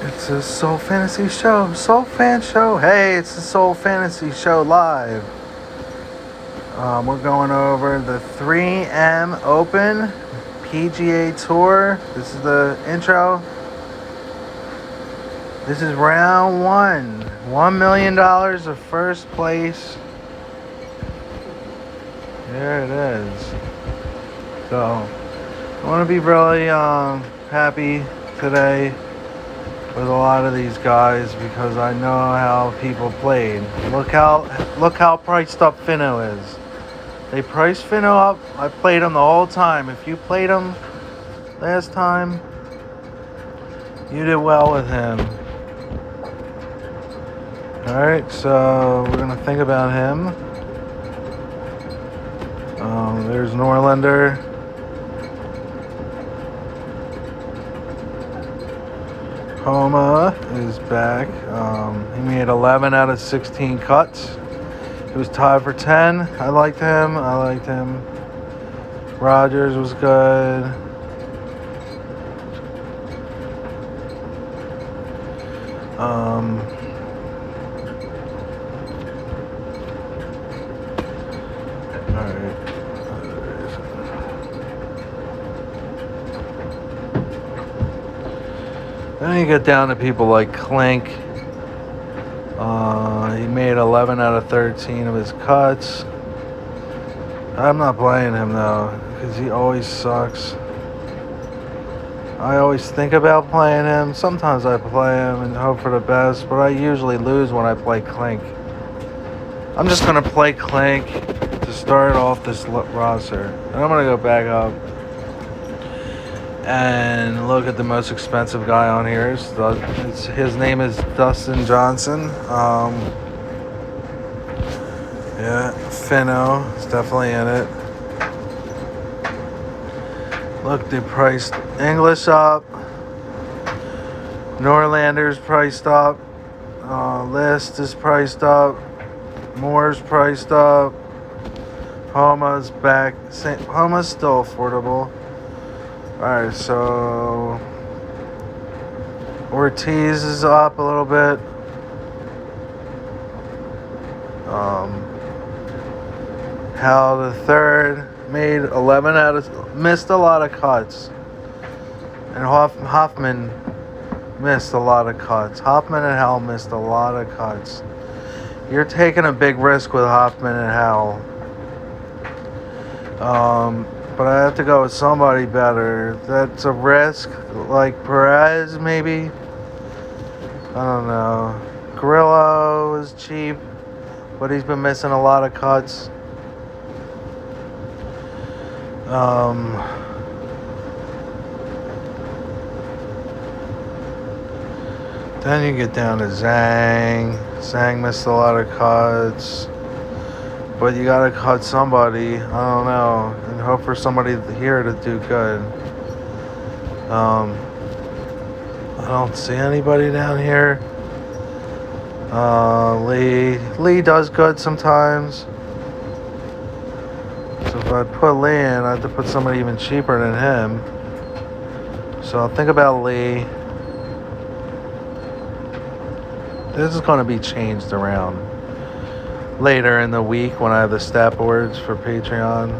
It's a Soul Fantasy Show. Soul Fan Show. Hey, it's the Soul Fantasy Show live. We're going over the 3M Open PGA Tour. This is the intro. This is round one. $1 million of first place. There it is. So, I want to be really happy today with a lot of these guys because I know how people played. Look how priced up Finno is. They priced Finno up. I played him the whole time. If you played him last time, you did well with him. Alright, so we're going to think about him. There's Norlander. Homa is back. He made 11 out of 16 cuts. He was tied for 10. I liked him. Rogers was good. Alright. Then you get down to people like Clink. He made 11 out of 13 of his cuts. I'm not playing him though, because he always sucks. I always think about playing him. Sometimes I play him and hope for the best, but I usually lose when I play Clink. I'm just going to play Clink to start off this roster. And I'm going to go back up and look at the most expensive guy on here. His name is Dustin Johnson. Yeah, Finno is definitely in it. Look, they priced English up. Norlander's priced up. List is priced up. Moore's priced up. Homa's back. Homa's still affordable. Alright, so Ortiz is up a little bit. Hal the third made 11 out of, missed a lot of cuts. And Hoffman missed a lot of cuts. Hoffman and Hal missed a lot of cuts. You're taking a big risk with Hoffman and Hal. But I have to go with somebody better. That's a risk, like Perez, maybe. I don't know. Grillo is cheap, but he's been missing a lot of cuts. Then you get down to Zhang. Zhang missed a lot of cuts. But you gotta cut somebody, I don't know, and hope for somebody here to do good. I don't see anybody down here. Lee does good sometimes. So if I put Lee in, I have to put somebody even cheaper than him. So I'll think about Lee. This is going to be changed around later in the week when I have the stat boards for Patreon.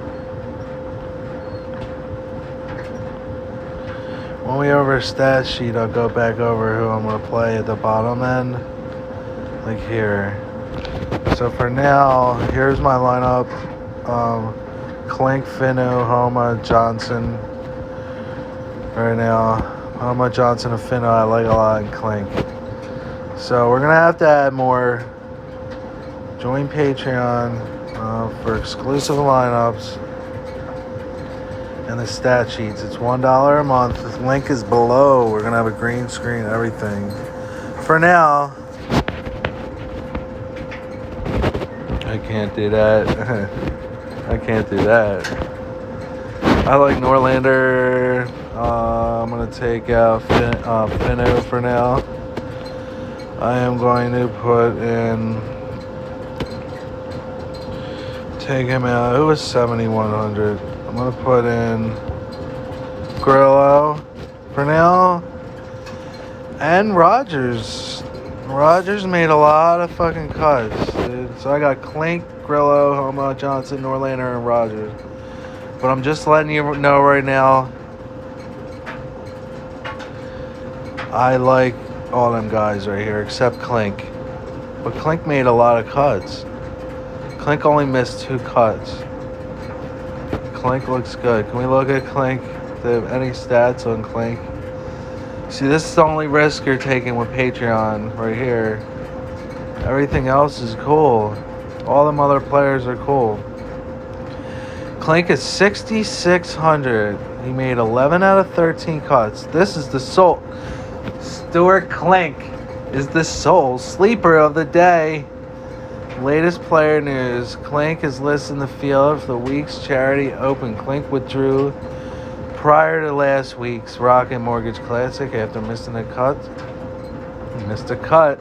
When we over a stat sheet, I'll go back over who I'm going to play at the bottom end. Like here. So for now, here's my lineup. Clink, Finno, Homa, Johnson. Right now, Homa, Johnson, and Finno I like a lot, and Clink. So we're going to add more. Join Patreon for exclusive lineups and the stat sheets. It's $1 a month. The link is below. We're going to have a green screen, everything. For now, I can't do that. I can't do that. I like Norlander. I'm going to take out Finno for now. I am going to put in... Take him out. It was 7,100. I'm going to put in Grillo for now. And Rogers. Rogers made a lot of fucking cuts, dude. So I got Klink, Grillo, Homo, Johnson, Norlander, and Rogers. But I'm just letting you know right now, I like all them guys right here except Klink. But Klink made a lot of cuts. Klink only missed 2 cuts. Klink looks good. Can we look at Klink? Do they have any stats on Klink? See, this is the only risk you're taking with Patreon right here. Everything else is cool. All them other players are cool. Klink is 6,600. He made 11 out of 13 cuts. This is the soul. Stuart Klink is the sole sleeper of the day. Latest player news. Klink is listed in the field for the week's charity open. Klink withdrew prior to last week's Rocket Mortgage Classic after missing a cut. He missed a cut.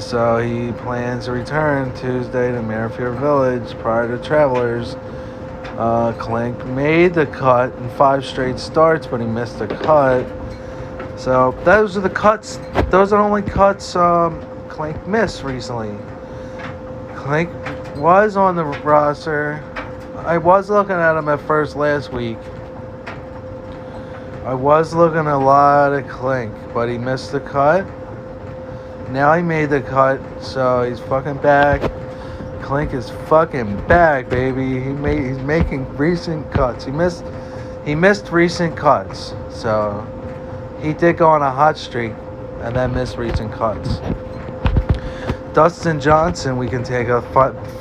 So he plans to return Tuesday to Merrifield Village prior to Travelers. Klink made the cut in 5 straight starts, but he missed a cut. So those are the cuts. Those are the only cuts Klink missed recently. Klink was on the roster. I was looking at him at first last week. I was looking a lot at Klink, but he missed the cut. Now he made the cut, so he's fucking back. Klink is fucking back, baby. He's making recent cuts. He missed recent cuts, so he did go on a hot streak and then missed recent cuts. Dustin Johnson, we can take a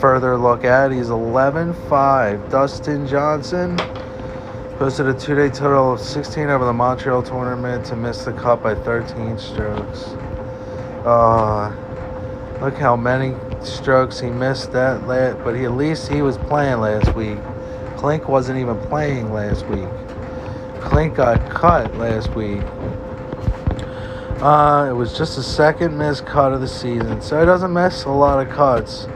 further look at. He's 11-5. Dustin Johnson posted a 2-day total of 16 over the Montreal tournament to miss the cut by 13 strokes. Look how many strokes he missed that but at least he was playing last week. Klink wasn't even playing last week. Klink got cut last week. It was just the second missed cut of the season, so he doesn't miss a lot of cuts.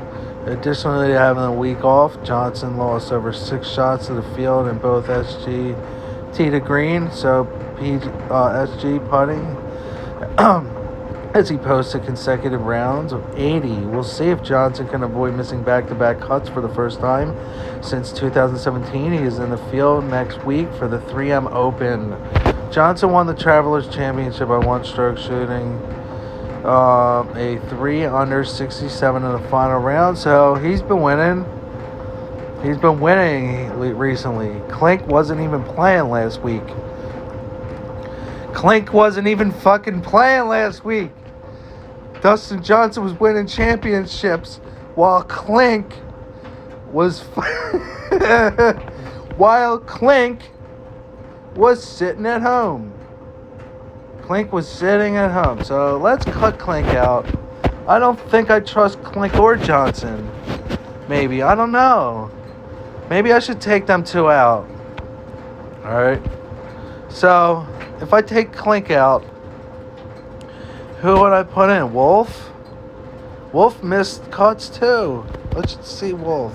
Additionally, having a week off, Johnson lost over 6 shots to the field in both SG tee to green, so SG putting. As he posted consecutive rounds of 80. We'll see if Johnson can avoid missing back-to-back cuts for the first time since 2017. He is in the field next week for the 3M Open. Johnson won the Travelers Championship by 1 stroke, shooting a 3 under 67 in the final round. So he's been winning. He's been winning recently. Klink wasn't even playing last week. Klink wasn't even fucking playing last week. Dustin Johnson was winning championships while Klink was sitting at home. Klink was sitting at home. So let's cut Klink out. I don't think I trust Klink or Johnson. Maybe. I don't know. Maybe I should take them 2 out. Alright. So if I take Klink out, who would I put in? Wolf? Wolf missed cuts too. Let's see Wolf.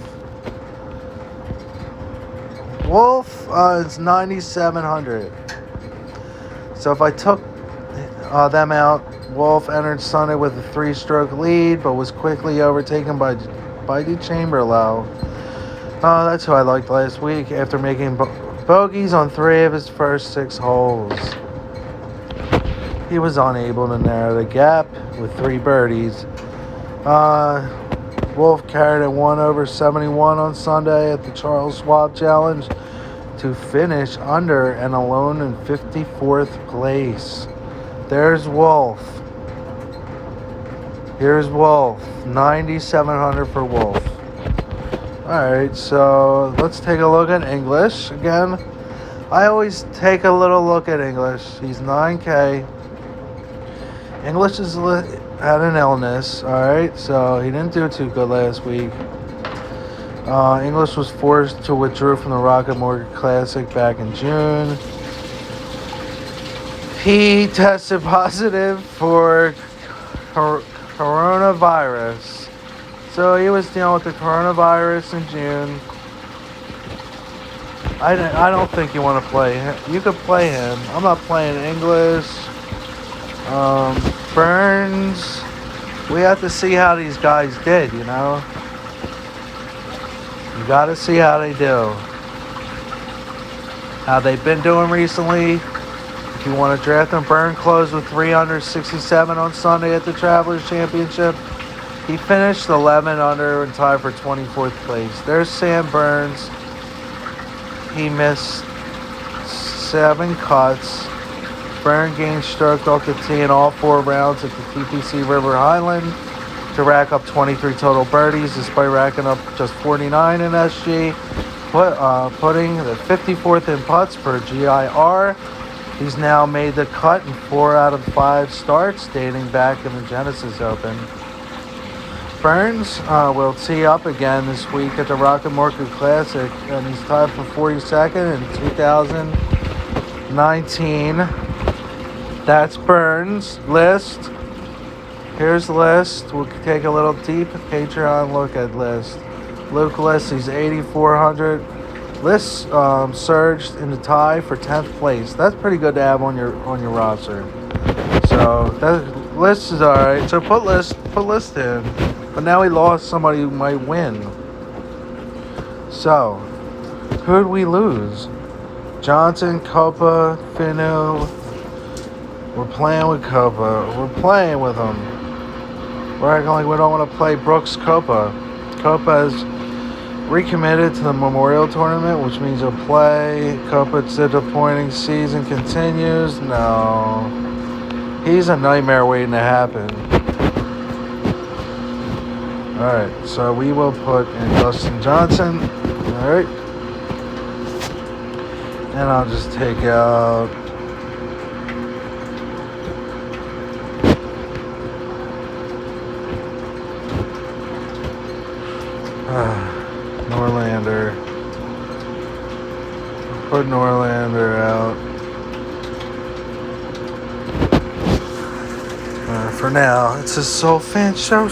Wolf is 9,700. So if I took them out, Wolf entered Sunday with a 3-stroke lead, but was quickly overtaken by DeChamberlain. That's who I liked last week after making bogeys on 3 of his first 6 holes. He was unable to narrow the gap with 3 birdies. Wolf carried a 1 over 71 on Sunday at the Charles Schwab Challenge to finish under and alone in 54th place. There's Wolf. Here's Wolf. 9,700 for Wolf. Alright, so let's take a look at English again. I always take a little look at English. He's 9K. English had an illness, alright, so he didn't do too good last week. English was forced to withdraw from the Rocket Mortgage Classic back in June. He tested positive for coronavirus. So he was dealing with the coronavirus in June. I don't think you want to play him. You could play him. I'm not playing English. Burns, we have to see how these guys did, you know? You got to see how they do. How they've been doing recently. If you want to draft them, Burn closed with 367 on Sunday at the Travelers Championship. He finished 11 under and tied for 24th place. There's Sam Burns. He missed 7 cuts. Burn gained stroke off the tee in all 4 rounds at the TPC River Highland to rack up 23 total birdies despite racking up just 49 in SG, putting the 54th in putts per GIR. He's now made the cut in 4 out of 5 starts dating back in the Genesis Open. Burns will tee up again this week at the Rocket Mortgage Classic, and he's tied for 42nd in 2019. That's Burns' list. Here's List. We'll take a little deep Patreon look at List. Luke List, he's 8,400. List surged in the tie for 10th place. That's pretty good to have on your roster. So that List is all right. So put List in. But now he lost somebody who might win. So who'd we lose? Johnson, Copa, Finu. We're playing with Copa. We're playing with him. We're acting like we don't want to play Brooks Copa. Copa is recommitted to the Memorial Tournament, which means he'll play. Copa's disappointing season continues. No. He's a nightmare waiting to happen. Alright, so we will put in Dustin Johnson. Alright. And I'll just take out Norlander. Put Norlander out. For now, it's a Soul Fan Show.